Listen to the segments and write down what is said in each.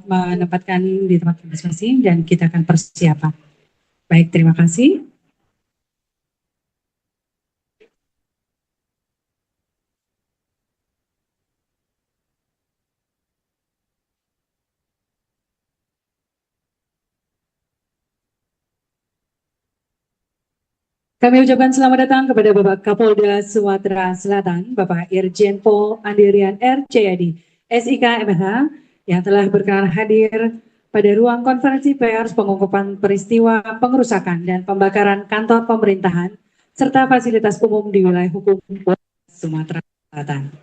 menempatkan di tempat masing-masing dan kita akan persiapan. Baik, terima kasih. Kami ucapkan selamat datang kepada Bapak Kapolda Sumatera Selatan, Bapak Irjen Pol Andirian R. Jayadi, SIK MH, yang telah berkenan hadir pada ruang konferensi pers pengungkapan peristiwa pengerusakan dan pembakaran kantor pemerintahan serta fasilitas umum di wilayah hukum Sumatera Selatan.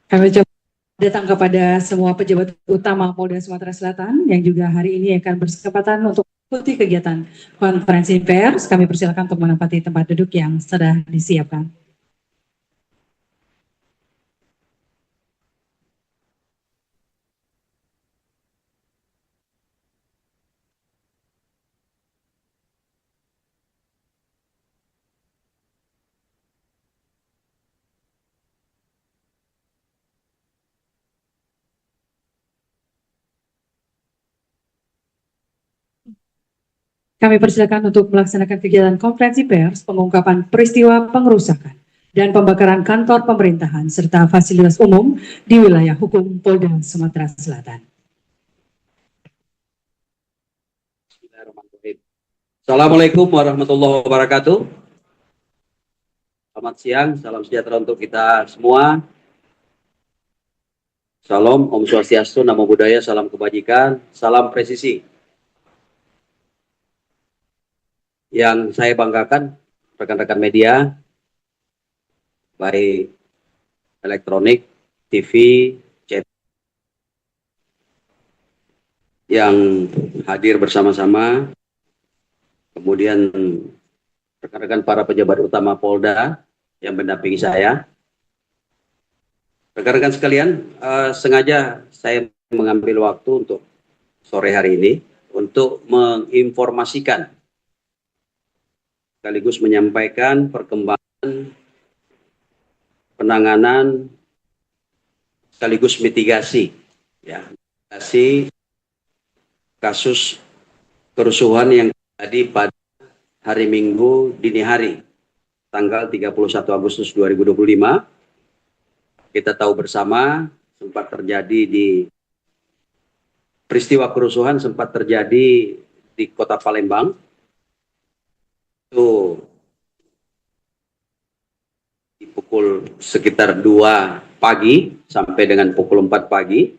Kami ucapkan datang kepada semua pejabat utama Polda Sumatera Selatan yang juga hari ini akan berkesempatan untuk mengikuti kegiatan konferensi pers. Kami persilakan untuk menempati tempat duduk yang sudah disiapkan. Kami persilakan untuk melaksanakan kegiatan konferensi pers pengungkapan peristiwa pengerusakan dan pembakaran kantor pemerintahan serta fasilitas umum di wilayah hukum Polda Sumatera Selatan. Assalamualaikum warahmatullahi wabarakatuh. Selamat siang, salam sejahtera untuk kita semua. Salam, Om Swastiastu, Namo Buddhaya, salam kebajikan, salam presisi. Yang saya banggakan, rekan-rekan media, baik elektronik, TV, chat, yang hadir bersama-sama, kemudian rekan-rekan para pejabat utama Polda yang mendampingi saya. Rekan-rekan sekalian, sengaja saya mengambil waktu untuk sore hari ini untuk menginformasikan sekaligus menyampaikan perkembangan penanganan sekaligus mitigasi, ya, mitigasi kasus kerusuhan yang terjadi pada hari Minggu dini hari, tanggal 31 Agustus 2025. Kita tahu bersama sempat terjadi di peristiwa kerusuhan sempat terjadi di Kota Palembang. Itu di pukul sekitar 2 pagi sampai dengan pukul 4 pagi,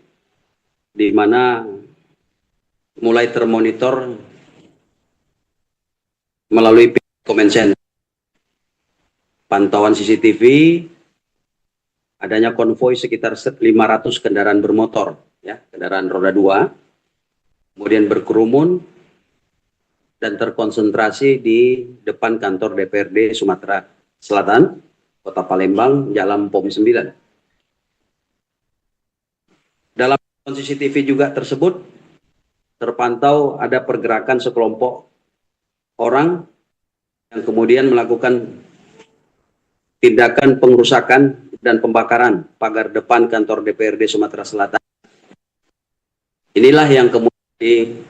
di mana mulai termonitor melalui comment center, pantauan CCTV, adanya konvoi sekitar 500 kendaraan bermotor, ya, kendaraan roda 2, kemudian berkerumun dan terkonsentrasi di depan kantor DPRD Sumatera Selatan, Kota Palembang, Jalan POM 9. Dalam CCTV juga tersebut terpantau ada pergerakan sekelompok orang yang kemudian melakukan tindakan pengerusakan dan pembakaran pagar depan kantor DPRD Sumatera Selatan. Inilah yang kemudian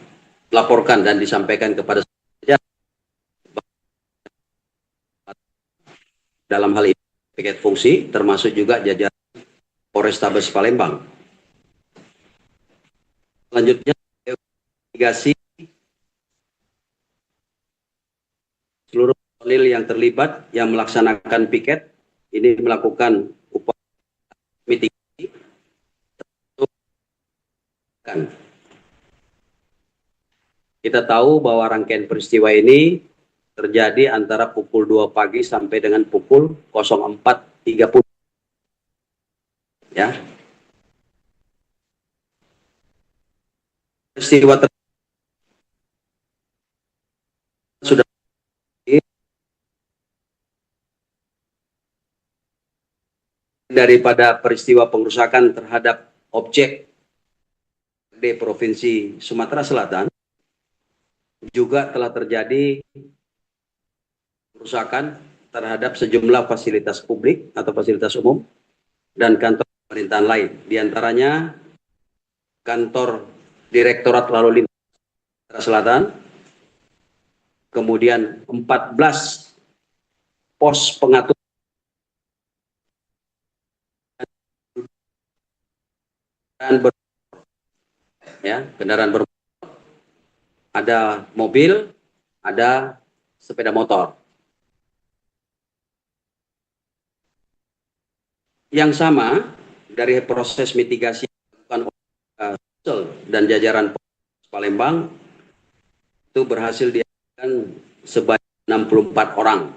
dilaporkan dan disampaikan kepada saya dalam hal ini piket fungsi, termasuk juga jajaran Polrestabes Palembang. Selanjutnya, investigasi seluruh personil yang terlibat yang melaksanakan piket ini melakukan upaya mitigasi. Kita tahu bahwa rangkaian peristiwa ini terjadi antara pukul 2 pagi sampai dengan pukul 04.30. Ya. Peristiwa sudah daripada peristiwa pengerusakan terhadap objek di Provinsi Sumatera Selatan juga telah terjadi kerusakan terhadap sejumlah fasilitas publik atau fasilitas umum dan kantor pemerintahan lain. Di antaranya kantor Direktorat Lalu Lintas Selatan, kemudian 14 pos pengatur kendaraan bermotor, ada mobil, ada sepeda motor. Yang sama dari proses mitigasi dan jajaran Palembang itu berhasil diamankan sebanyak 64 orang,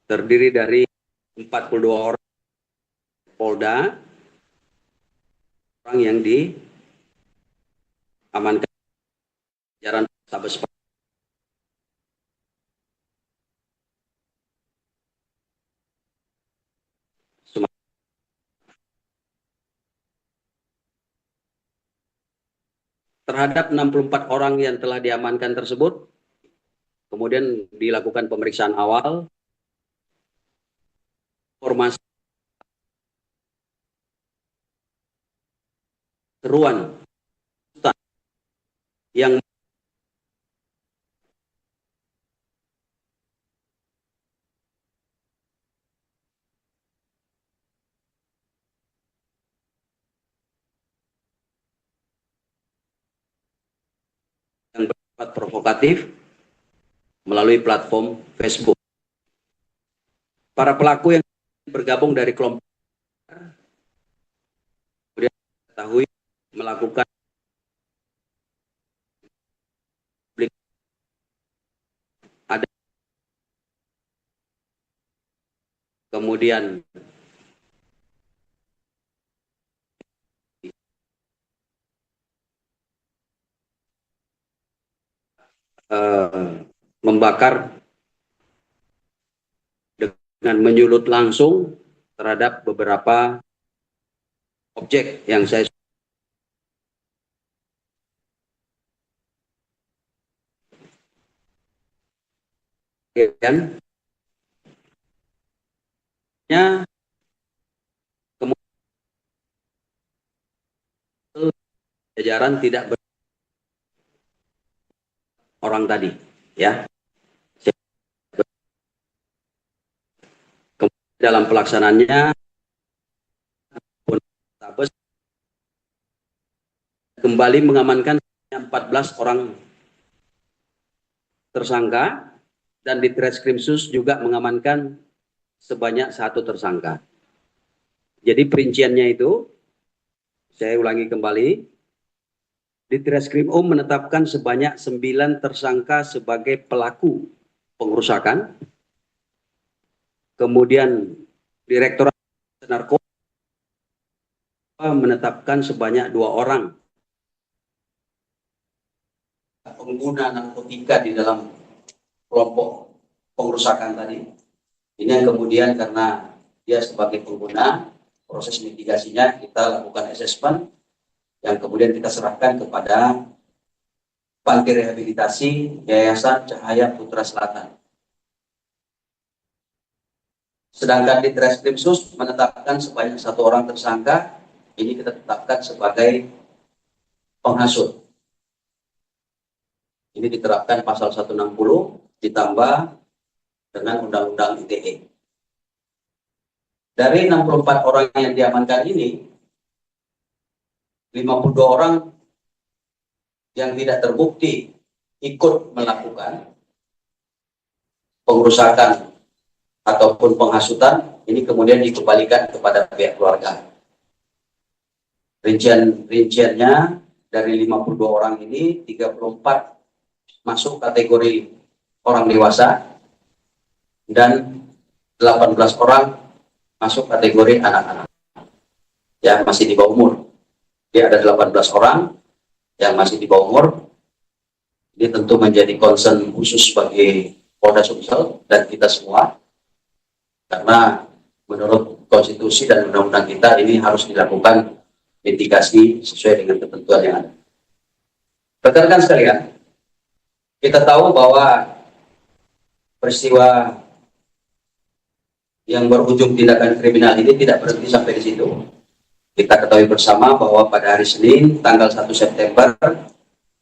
terdiri dari 42 orang Polda, orang yang diamankan jajaran Sabes. Terhadap 64 orang yang telah diamankan tersebut, kemudian dilakukan pemeriksaan awal, informasi seruan yang bersifat provokatif melalui platform Facebook. Para pelaku yang bergabung dari kelompok kemudian diketahui melakukan ada kemudian membakar dengan menyulut langsung terhadap beberapa objek yang saya kemudian jajaran tidak orang tadi, ya. Kemudian dalam pelaksanaannya kembali mengamankan 14 orang tersangka dan di Treskrimsus juga mengamankan sebanyak 1 tersangka. Jadi perinciannya itu, saya ulangi kembali, di Treskrim menetapkan sebanyak 9 tersangka sebagai pelaku pengerusakan. Kemudian Direktorat Narkoba menetapkan sebanyak 2 orang pengguna narkotika di dalam kelompok pengerusakan tadi. Ini yang kemudian karena dia sebagai pengguna, proses mitigasinya kita lakukan asesmen yang kemudian kita serahkan kepada Panti Rehabilitasi Yayasan Cahaya Putra Selatan. Sedangkan di Treskrimsus menetapkan sebanyak 1 orang tersangka, ini kita tetapkan sebagai penghasut. Ini diterapkan pasal 160 ditambah dengan Undang-Undang ITE. Dari 64 orang yang diamankan ini, 52 orang yang tidak terbukti ikut melakukan pengerusakan ataupun penghasutan, ini kemudian dikembalikan kepada pihak keluarga. Rinciannya dari 52 orang ini, 34 masuk kategori orang dewasa dan 18 orang masuk kategori anak-anak yang masih di bawah umur. Jadi ada 18 orang yang masih di bawah umur. Ini tentu menjadi concern khusus bagi Polda Sumsel dan kita semua, karena menurut konstitusi dan undang-undang kita ini harus dilakukan mitigasi sesuai dengan ketentuan yang ada. Rekan-rekan sekalian, kita tahu bahwa peristiwa yang berujung tindakan kriminal ini tidak berhenti sampai di situ. Kita ketahui bersama bahwa pada hari Senin, tanggal 1 September,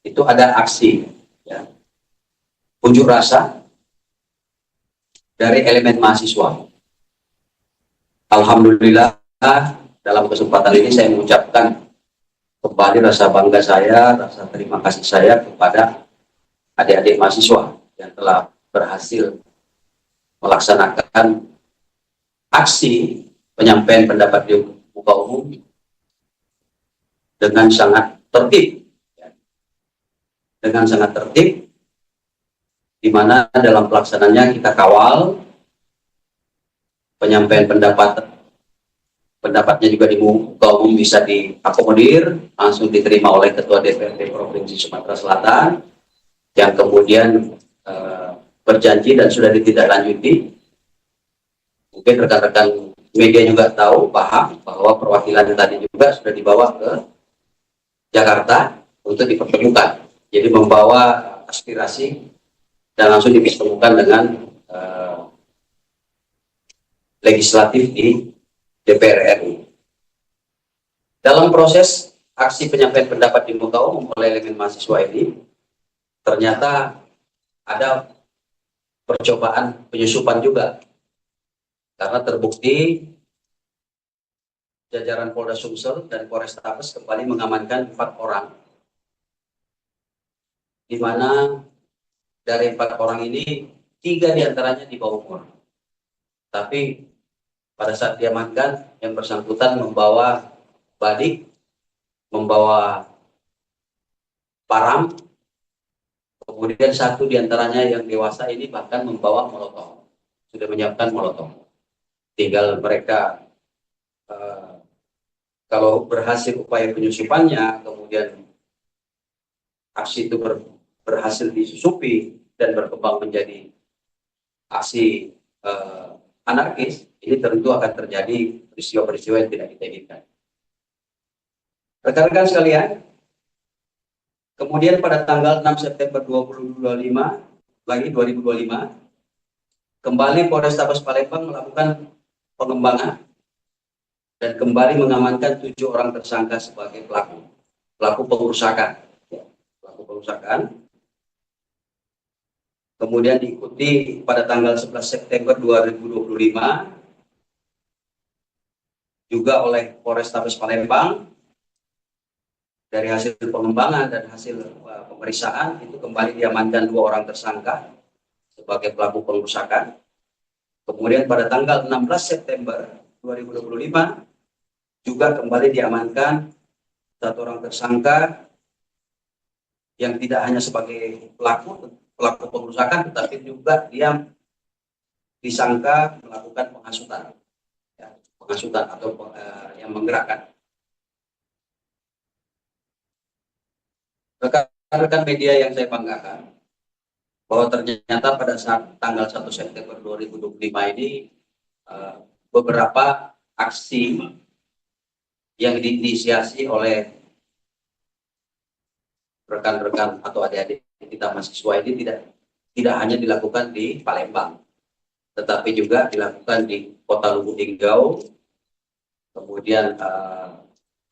itu ada aksi, ya, unjuk rasa dari elemen mahasiswa. Alhamdulillah, dalam kesempatan ini saya mengucapkan kembali rasa bangga saya, rasa terima kasih saya kepada adik-adik mahasiswa yang telah berhasil melaksanakan aksi penyampaian pendapat di muka umum dengan sangat tertib. Dengan sangat tertib, di mana dalam pelaksanaannya kita kawal penyampaian pendapatnya juga di muka umum bisa diakomodir, langsung diterima oleh Ketua DPRD Provinsi Sumatera Selatan, yang kemudian berjanji dan sudah ditindaklanjuti. Mungkin rekan-rekan media juga tahu, paham bahwa perwakilan tadi juga sudah dibawa ke Jakarta untuk dipertemukan. Jadi membawa aspirasi dan langsung dipertemukan dengan legislatif di DPR RI. Dalam proses aksi penyampaian pendapat di muka umum oleh elemen mahasiswa ini, ternyata ada percobaan penyusupan juga, karena terbukti jajaran Polda Sumsel dan Polrestabes kembali mengamankan 4 orang, di mana dari 4 orang ini 3 diantaranya di bawah umur. Tapi pada saat diamankan, yang bersangkutan membawa badik, membawa param, kemudian 1 diantaranya yang dewasa ini bahkan membawa molotov, sudah menyiapkan molotov. Tinggal mereka kalau berhasil upaya penyusupannya, kemudian aksi itu berhasil disusupi dan berkembang menjadi aksi anarkis, ini tentu akan terjadi peristiwa-peristiwa yang tidak kita inginkan. Rekan-rekan sekalian, kemudian pada tanggal 6 September 2025, kembali Polrestabes Palembang melakukan pengembangan dan kembali mengamankan 7 orang tersangka sebagai pelaku pengerusakan. Kemudian diikuti pada tanggal 11 September 2025 juga oleh Polrestabes Palembang. Dari hasil pengembangan dan hasil pemeriksaan itu kembali diamankan 2 orang tersangka sebagai pelaku pengerusakan. Kemudian pada tanggal 16 September 2025 juga kembali diamankan 1 orang tersangka yang tidak hanya sebagai pelaku pengerusakan, tetapi juga dia disangka melakukan penghasutan, ya, atau yang menggerakkan. Rekan-rekan media yang saya banggakan, bahwa ternyata pada saat tanggal 1 September 2025 ini beberapa aksi yang diinisiasi oleh rekan-rekan atau adik-adik kita mahasiswa ini tidak hanya dilakukan di Palembang, tetapi juga dilakukan di Kota Lubuk Linggau, kemudian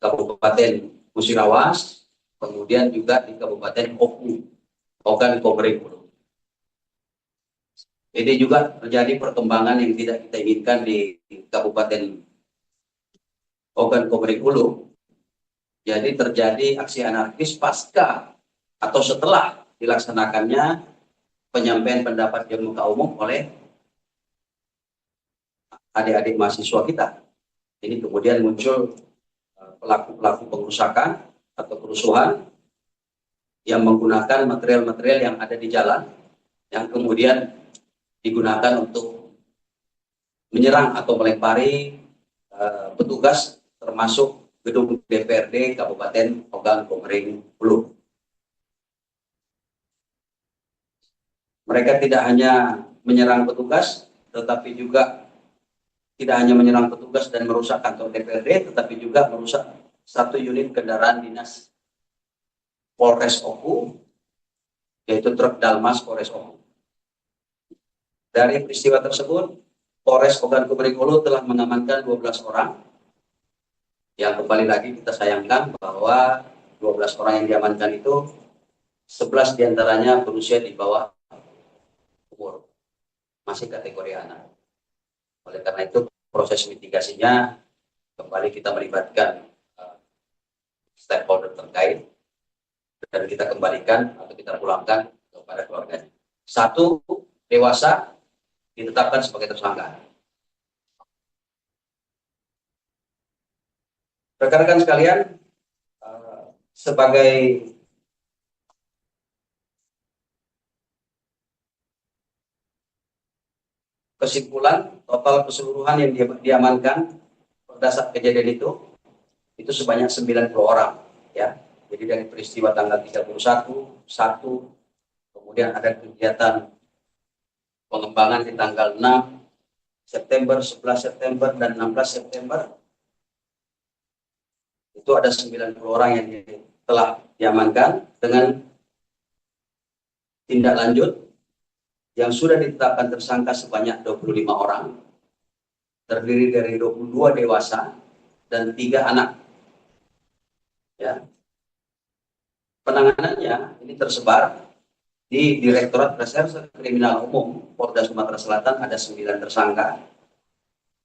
Kabupaten Musirawas, kemudian juga di Kabupaten Ogan Komering Ulu. Ini juga terjadi perkembangan yang tidak kita inginkan di Kabupaten Ogan Komering Ulu. Jadi terjadi aksi anarkis pasca atau setelah dilaksanakannya penyampaian pendapat di muka umum oleh adik-adik mahasiswa kita. Ini kemudian muncul pelaku-pelaku pengerusakan atau kerusuhan yang menggunakan material-material yang ada di jalan, yang kemudian digunakan untuk menyerang atau melempari petugas, termasuk gedung DPRD Kabupaten Ogan Komering Ulu. Mereka tidak hanya menyerang petugas, tetapi juga tidak hanya menyerang petugas dan merusak kantor DPRD, tetapi juga merusak 1 unit kendaraan dinas Polres Oku, yaitu truk Dalmas Polres Oku. Dari peristiwa tersebut, Polres Ogan Komering Ulu telah mengamankan 12 orang yang kembali lagi kita sayangkan bahwa 12 orang yang diamankan itu 11 diantaranya berusia di bawah umur, masih kategori anak. Oleh karena itu proses mitigasinya kembali kita melibatkan stakeholder terkait dan kita kembalikan atau kita pulangkan kepada keluarganya. Satu, dewasa ditetapkan sebagai tersangka. Rekan-rekan sekalian, sebagai kesimpulan, total keseluruhan yang diamankan pada saat kejadian itu sebanyak 90 orang, ya. Jadi dari peristiwa tanggal 31, 1, kemudian ada kegiatan pengembangan di tanggal 6 September, 11 September, dan 16 September. Itu ada 90 orang yang telah diamankan dengan tindak lanjut yang sudah ditetapkan tersangka sebanyak 25 orang, terdiri dari 22 dewasa dan 3 anak. Ya. Penanganannya ini tersebar di Direktorat Reserse Kriminal Umum Polda Sumatera Selatan ada 9 tersangka.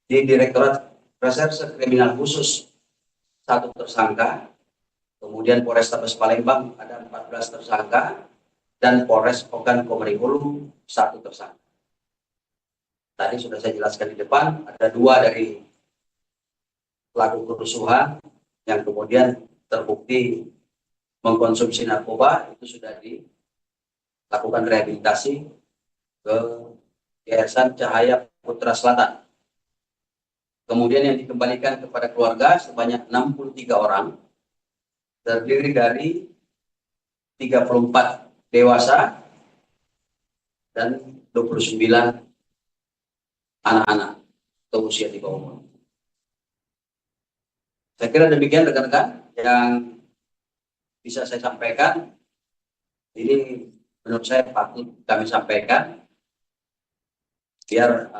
Di Direktorat Reserse Kriminal Khusus 1 tersangka. Kemudian Polrestabes Palembang ada 14 tersangka dan Polres Ogan Komering Ulu 1 tersangka. Tadi sudah saya jelaskan di depan, ada 2 dari pelaku kerusuhan yang kemudian terbukti mengkonsumsi narkoba, itu sudah dilakukan rehabilitasi ke Yayasan Cahaya Putra Selatan. Kemudian yang dikembalikan kepada keluarga sebanyak 63 orang, terdiri dari 34 dewasa dan 29 anak-anak atau usia di bawah umur. Saya kira demikian rekan-rekan yang bisa saya sampaikan. Ini menurut saya patut kami sampaikan biar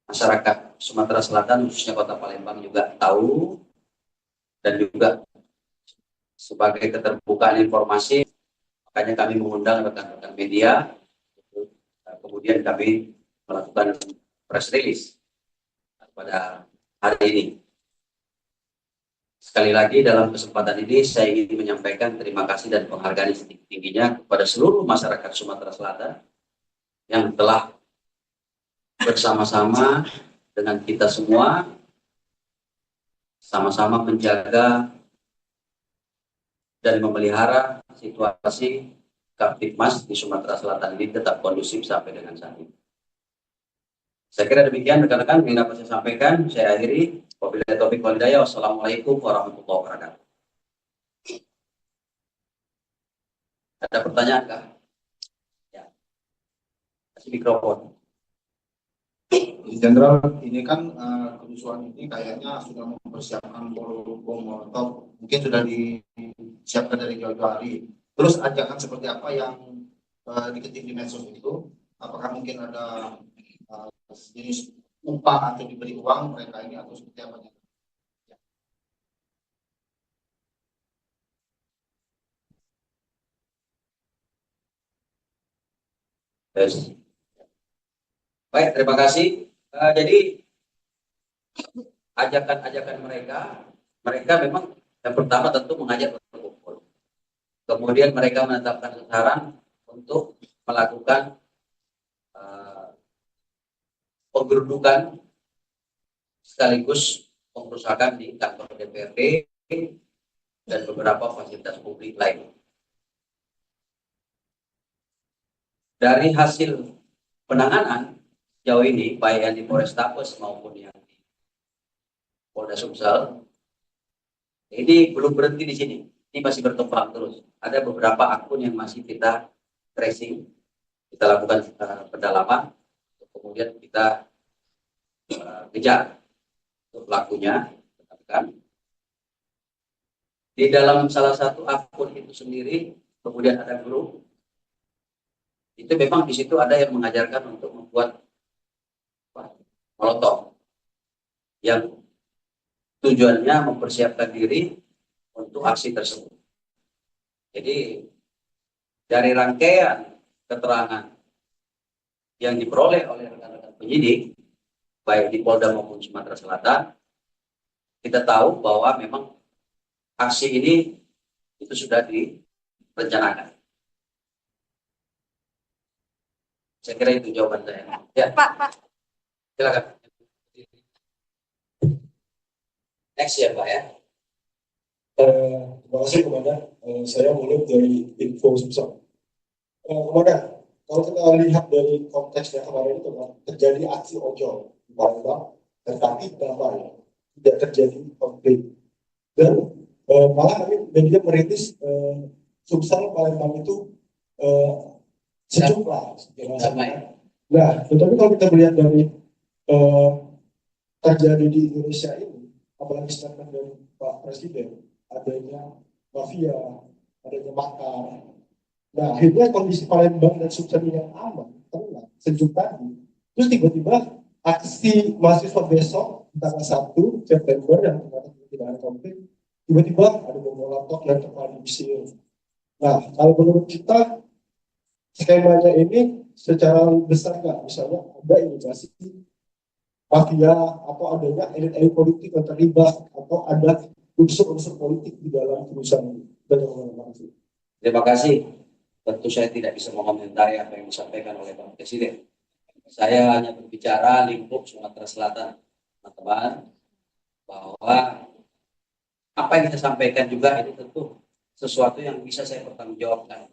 masyarakat Sumatera Selatan khususnya Kota Palembang juga tahu, dan juga sebagai keterbukaan informasi makanya kami mengundang rekan-rekan media, kemudian kami melakukan press release pada hari ini. Sekali lagi dalam kesempatan ini saya ingin menyampaikan terima kasih dan penghargaan setinggi-tingginya kepada seluruh masyarakat Sumatera Selatan yang telah bersama-sama dengan kita semua sama-sama menjaga dan memelihara situasi Kamtibmas di Sumatera Selatan ini tetap kondusif sampai dengan saat ini. Saya kira demikian rekan-rekan yang dapat saya sampaikan. Saya akhiri. Wabillahi taufiq wal hidayah. Wassalamualaikum warahmatullahi wabarakatuh. Ada pertanyaan kah? Ya. Kasih mikrofon. Jenderal, ini kan kerusuhan ini kayaknya sudah mempersiapkan bom molotov, mungkin sudah disiapkan dari jauh-jauh hari. Terus ajakan seperti apa yang diketik di medsos itu? Apakah mungkin ada jenis upah atau diberi uang mereka ini atau seperti apa? Yes. Baik, terima kasih. Jadi ajakan-ajakan mereka memang yang pertama tentu mengajak berkumpul. Kemudian mereka menetapkan sasaran untuk melakukan penggerundukan sekaligus pengrusakan di kantor DPRD dan beberapa fasilitas publik lain. Dari hasil penanganan jauh ini, baik yang di Polrestabes maupun yang di Polda Sumsel, ini belum berhenti di sini. Ini masih berkembang terus. Ada beberapa akun yang masih kita tracing, kita lakukan pendalaman, kemudian kita kejar untuk pelakunya. Di dalam salah satu akun itu sendiri, kemudian ada grup. Itu memang di situ ada yang mengajarkan untuk membuat molotov yang tujuannya mempersiapkan diri untuk aksi tersebut. Jadi dari rangkaian keterangan yang diperoleh oleh rekan-rekan penyidik, baik di Polda maupun Sumatera Selatan, kita tahu bahwa memang aksi ini itu sudah direncanakan. Saya kira itu jawaban saya. Ya, Pak. silakan. Next ya, Pak ya. Terima kasih Komandan. Saya mulai dari info Sumsel. Komandan, kalau kita lihat dari konteksnya kemarin itu kan terjadi aksi ojol di Palembang, tetapi damai, tidak terjadi konflik. Dan malah kami media merintis Sumsel Palembang itu sejumlah damai. Nah, tetapi kalau kita melihat dari terjadi di Indonesia ini, apalagi statement dari Pak Presiden, adanya mafia, adanya makar. Nah, akhirnya kondisi Palembang dan Sumsel yang aman, tenang, sejuk tadi. Terus tiba-tiba aksi mahasiswa besok, tanggal 1 September yang tidak ada konflik, tiba-tiba ada bom molotov yang terprovokasi. Nah, kalau menurut kita, skemanya ini secara besar nggak? Misalnya ada indikasi mafia atau adanya elit-elit politik yang terlibat atau ada unsur-unsur politik di dalam perusahaan ini. Terima kasih. Tentu saya tidak bisa mengomentari apa yang disampaikan oleh Pak Presiden. Saya hanya berbicara lingkup Sumatera Selatan, teman-teman, bahwa apa yang kita sampaikan juga ini tentu sesuatu yang bisa saya pertanggungjawabkan.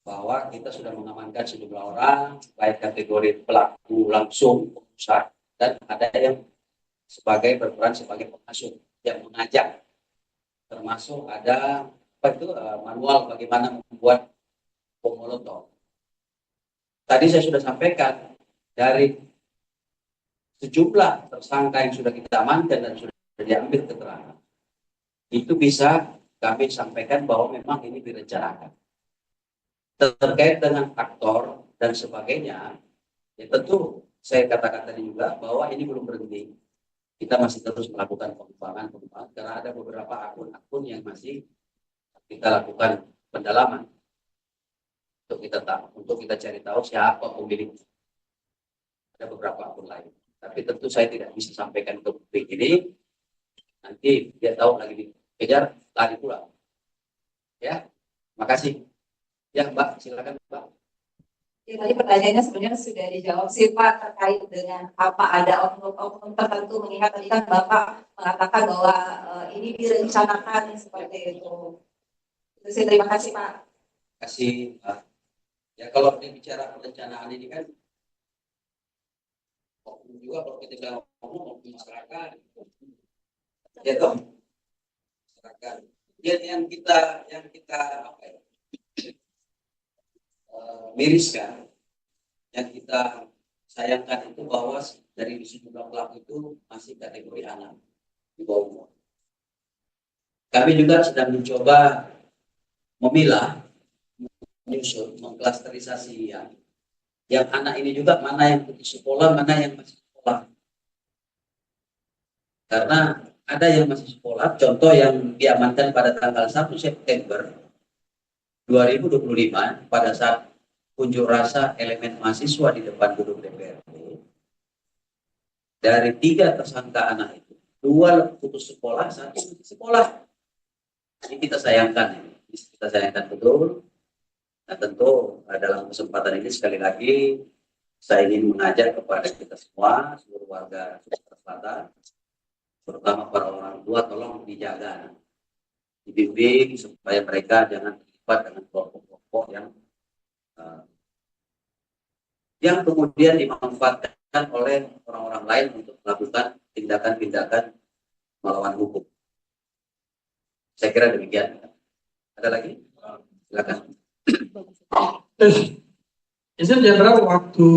Bahwa kita sudah mengamankan sejumlah orang, baik kategori pelaku langsung, pengusaha, dan ada yang sebagai berperan sebagai pengasuh yang mengajak, termasuk ada manual bagaimana membuat bom molotov. Tadi saya sudah sampaikan dari sejumlah tersangka yang sudah kita amankan dan sudah diambil keterangan, itu bisa kami sampaikan bahwa memang ini direncanakan. Terkait dengan aktor dan sebagainya, ya tentu saya katakan tadi juga bahwa ini belum berhenti. Kita masih terus melakukan pengembangan karena ada beberapa akun-akun yang masih kita lakukan pendalaman untuk kita cari tahu siapa pemilik. Ada beberapa akun lain, tapi tentu saya tidak bisa sampaikan ke publik ini. Nanti dia tahu lagi dikejar lari pulang. Ya, makasih. Ya Mbak, silakan Mbak. Ya, tadi pertanyaannya sebenarnya sudah dijawab sih Pak terkait dengan apa ada oknum-oknum tertentu, mengingat tadi kan Bapak mengatakan bahwa ini direncanakan seperti itu. Itu sih, terima kasih Pak. Terima kasih Mbak. Ya kalau bicara perencanaan ini kan oknum juga kalau kita bilang oknum masyarakat. Ya toh masyarakat. Yang kita apa ya? Miriskan, yang kita sayangkan itu bahwa dari sejumlah pelaku itu masih kategori anak di bawah umur. Kami juga sedang mencoba memilah, menyusun, mengklasterisasi yang anak ini juga mana yang putus sekolah, mana yang masih sekolah. Karena ada yang masih sekolah, contoh yang diamankan pada tanggal 1 September 2025 pada saat unjuk rasa elemen mahasiswa di depan gedung DPRD. Dari 3 tersangka anak itu, 2 putus sekolah, 1 masih sekolah. Ini kita sayangkan, betul. Nah tentu dalam kesempatan ini sekali lagi saya ingin mengajak kepada kita semua, seluruh warga Sumatera Selatan, terutama para orang tua, tolong dijaga, dibimbing supaya mereka jangan terlibat dengan kelompok-kelompok yang kemudian dimanfaatkan oleh orang-orang lain untuk melakukan tindakan-tindakan melawan hukum. Saya kira demikian. Ada lagi? Silakan. Izin Jenderal, waktu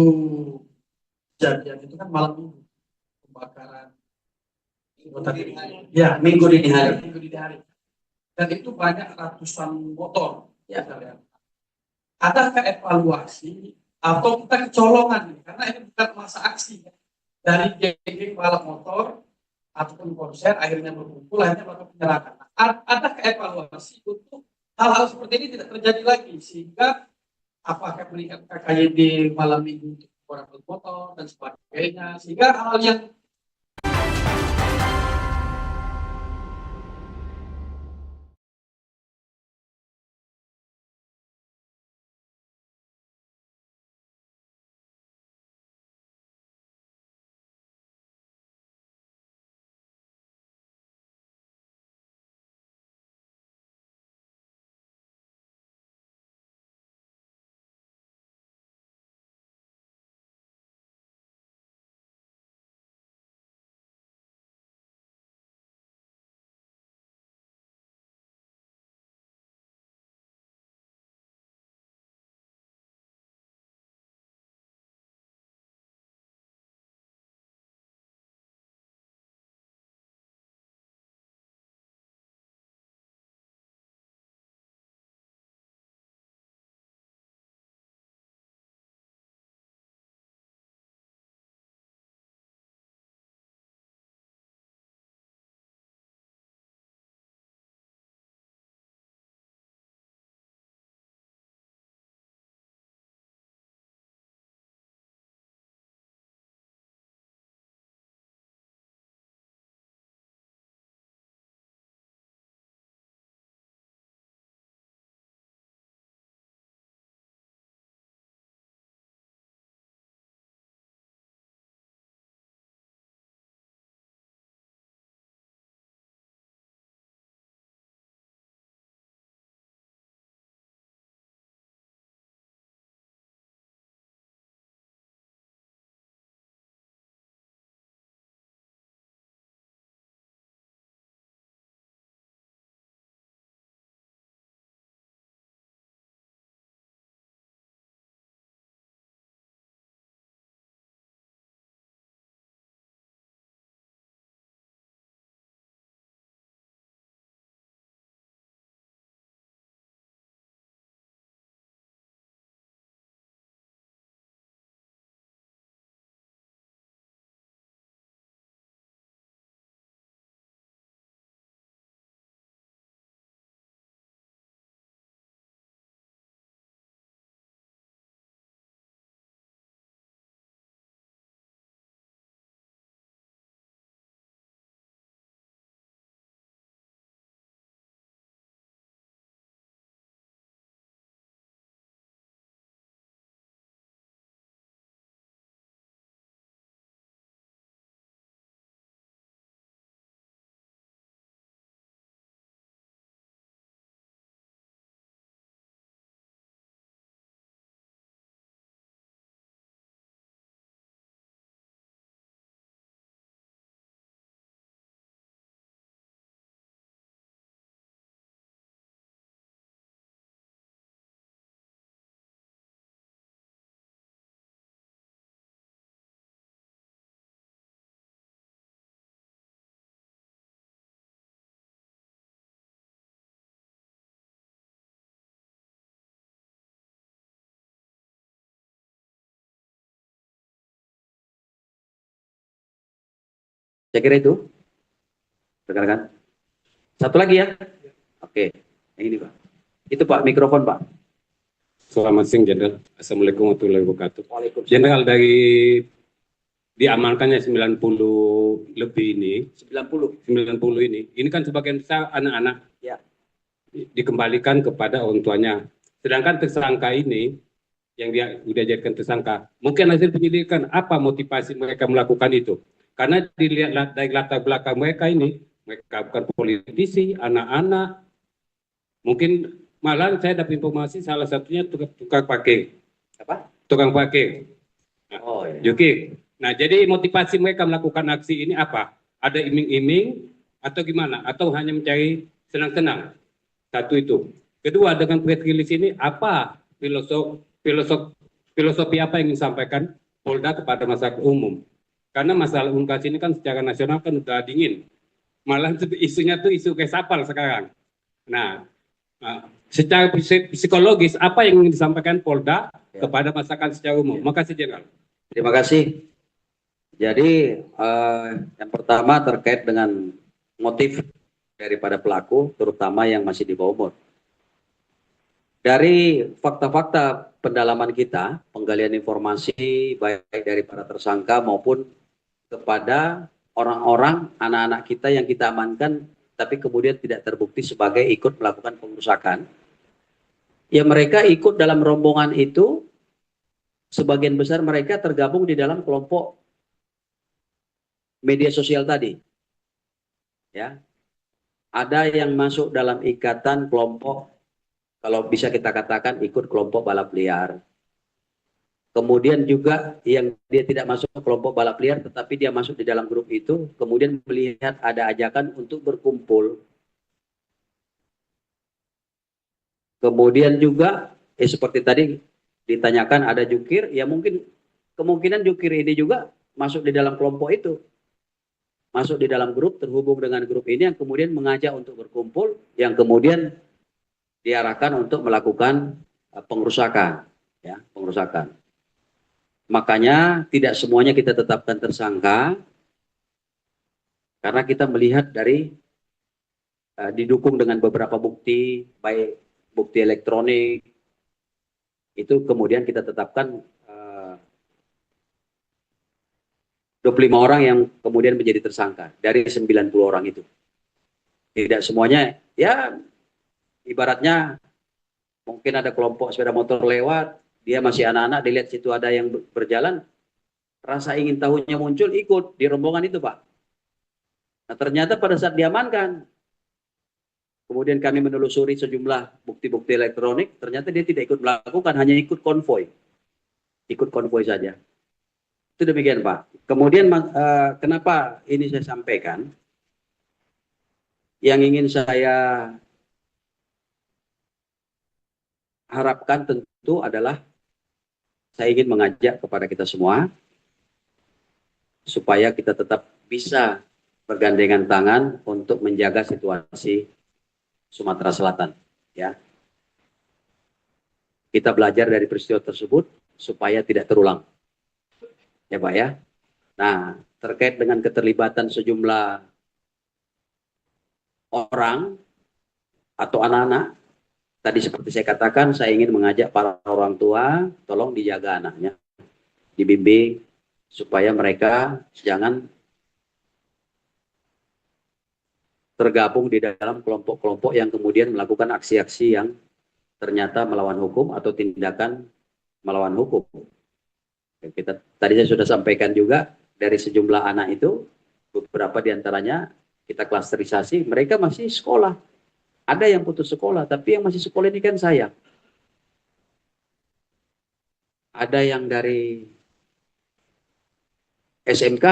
kejadian itu kan malam minggu, pembakaran Minggu dini hari. Dan itu banyak ratusan motor. Ya. Adakah evaluasi atau kita kecolongan, karena ini bukan masa aksi dari geng balap motor ataupun konser akhirnya berkumpul akhirnya melakukan penyerangan. Ada evaluasi untuk hal-hal seperti ini tidak terjadi lagi, sehingga apakah meningkat KKYD malam minggu untuk orang bermotor dan sebagainya, sehingga hal yang Saya kira itu, rekan-rekan. Satu lagi ya. Oke, yang ini Pak. Itu Pak, mikrofon Pak. Selamat siang, Jenderal. Assalamualaikum warahmatullahi wabarakatuh. Waalaikumsalam. Jenderal, dari diamankannya 90 lebih ini, 90 ini kan sebagian besar anak-anak Ya. dikembalikan kepada orang tuanya. Sedangkan tersangka ini yang dia sudah jadikan tersangka, mungkin hasil penyelidikan apa motivasi mereka melakukan itu? Karena dilihat dari latar belakang mereka ini, mereka bukan politisi, anak-anak, mungkin malah saya dapat informasi salah satunya tukang parkir. Apa? Tukang parkir. Nah, Oh iya. Juki. Nah, jadi motivasi mereka melakukan aksi ini apa? Ada iming-iming atau gimana? Atau hanya mencari senang-senang? Satu itu. Kedua, dengan press release ini apa filosofi apa yang ingin disampaikan Polda kepada masyarakat umum? Karena masalah UNKAS ini kan secara nasional kan sudah dingin. Malah isunya tuh isu resapel sekarang. Nah, secara psikologis apa yang ingin disampaikan Polda kepada masyarakat secara umum? Makasih, Jenderal. Terima kasih. Jadi yang pertama terkait dengan motif daripada pelaku, terutama yang masih di bawah umur. Dari fakta-fakta pendalaman kita, penggalian informasi baik dari para tersangka maupun kepada orang-orang, anak-anak kita yang kita amankan, tapi kemudian tidak terbukti sebagai ikut melakukan pengerusakan. Ya mereka ikut dalam rombongan itu, sebagian besar mereka tergabung di dalam kelompok media sosial tadi. Ya, ada yang masuk dalam ikatan kelompok, kalau bisa kita katakan ikut kelompok balap liar. Kemudian juga yang dia tidak masuk ke kelompok balap liar, tetapi dia masuk di dalam grup itu, kemudian melihat ada ajakan untuk berkumpul. Kemudian juga, seperti tadi ditanyakan ada jukir, ya mungkin kemungkinan jukir ini juga masuk di dalam kelompok itu. Masuk di dalam grup, terhubung dengan grup ini yang kemudian mengajak untuk berkumpul, yang kemudian diarahkan untuk melakukan pengerusakan. Ya, pengerusakan. Makanya tidak semuanya kita tetapkan tersangka, karena kita melihat dari didukung dengan beberapa bukti, baik bukti elektronik, itu kemudian kita tetapkan 25 orang yang kemudian menjadi tersangka dari 90 orang itu. Tidak semuanya, ya ibaratnya mungkin ada kelompok sepeda motor lewat, dia masih anak-anak, dilihat situ ada yang berjalan, rasa ingin tahunya muncul, ikut di rombongan itu, Pak. Nah, ternyata pada saat diamankan, kemudian kami menelusuri sejumlah bukti-bukti elektronik, ternyata dia tidak ikut melakukan, hanya ikut konvoy. Ikut konvoy saja. Itu demikian, Pak. Kemudian kenapa ini saya sampaikan? Yang ingin saya harapkan tentu adalah saya ingin mengajak kepada kita semua supaya kita tetap bisa bergandengan tangan untuk menjaga situasi Sumatera Selatan. Ya, kita belajar dari peristiwa tersebut supaya tidak terulang. Ya, Pak ya. Nah, terkait dengan keterlibatan sejumlah orang atau anak-anak, tadi seperti saya katakan, saya ingin mengajak para orang tua, tolong dijaga anaknya, dibimbing, supaya mereka jangan tergabung di dalam kelompok-kelompok yang kemudian melakukan aksi-aksi yang ternyata melawan hukum atau tindakan melawan hukum. Tadi saya sudah sampaikan juga, dari sejumlah anak itu, beberapa diantaranya kita klasterisasi, mereka masih sekolah. Ada yang putus sekolah, tapi yang masih sekolah ini kan saya. Ada yang dari SMK,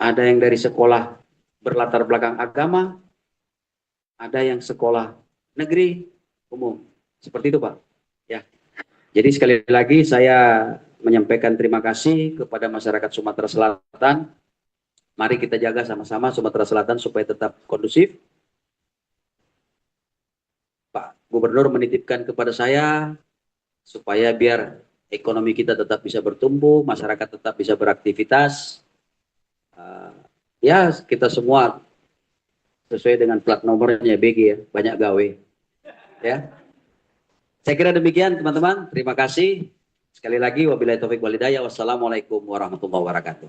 ada yang dari sekolah berlatar belakang agama, ada yang sekolah negeri umum. Seperti itu, Pak. Ya. Jadi sekali lagi saya menyampaikan terima kasih kepada masyarakat Sumatera Selatan. Mari kita jaga sama-sama Sumatera Selatan supaya tetap kondusif. Pak Gubernur menitipkan kepada saya supaya biar ekonomi kita tetap bisa bertumbuh, masyarakat tetap bisa beraktivitas. Ya, kita semua sesuai dengan plat nomornya BG ya, banyak gawe. Ya. Saya kira demikian teman-teman. Terima kasih. Sekali lagi wabillahi taufik walhidayah. Wassalamualaikum warahmatullahi wabarakatuh.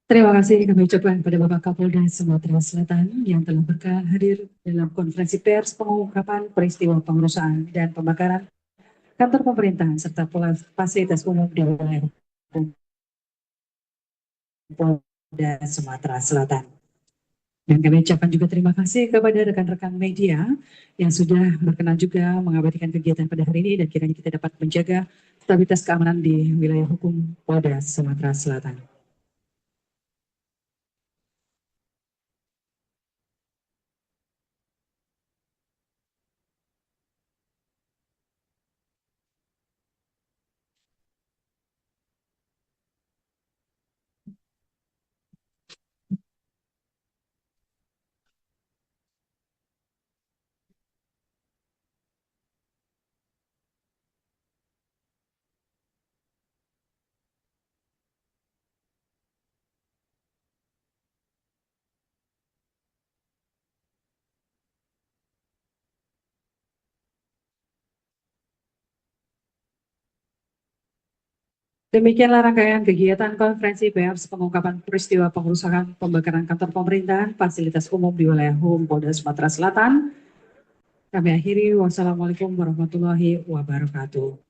Terima kasih kami ucapkan kepada Bapak Kapolda Sumatera Selatan yang telah berkenan hadir dalam konferensi pers pengungkapan peristiwa pengerusakan dan pembakaran kantor pemerintahan serta fasilitas umum di wilayah Polda Sumatera Selatan. Dan kami ucapkan juga terima kasih kepada rekan-rekan media yang sudah berkenan juga mengabadikan kegiatan pada hari ini dan kiranya kita dapat menjaga stabilitas keamanan di wilayah hukum Polda Sumatera Selatan. Demikianlah rangkaian kegiatan konferensi pers pengungkapan peristiwa pengerusakan pembakaran kantor pemerintahan fasilitas umum di wilayah hukum Polda Sumatera Selatan. Kami akhiri. Wassalamualaikum warahmatullahi wabarakatuh.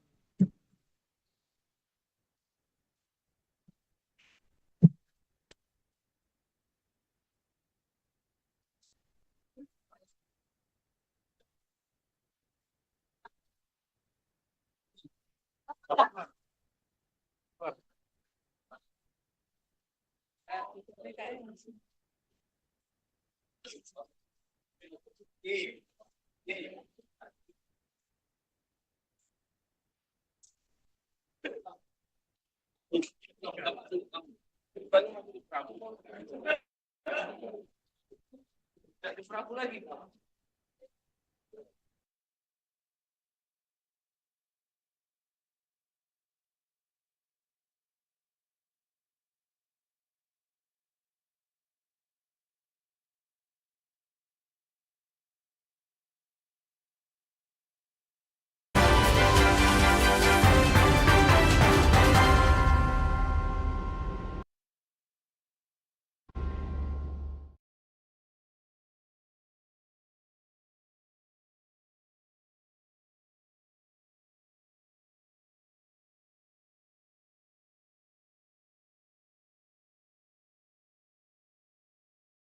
Prabu lagi.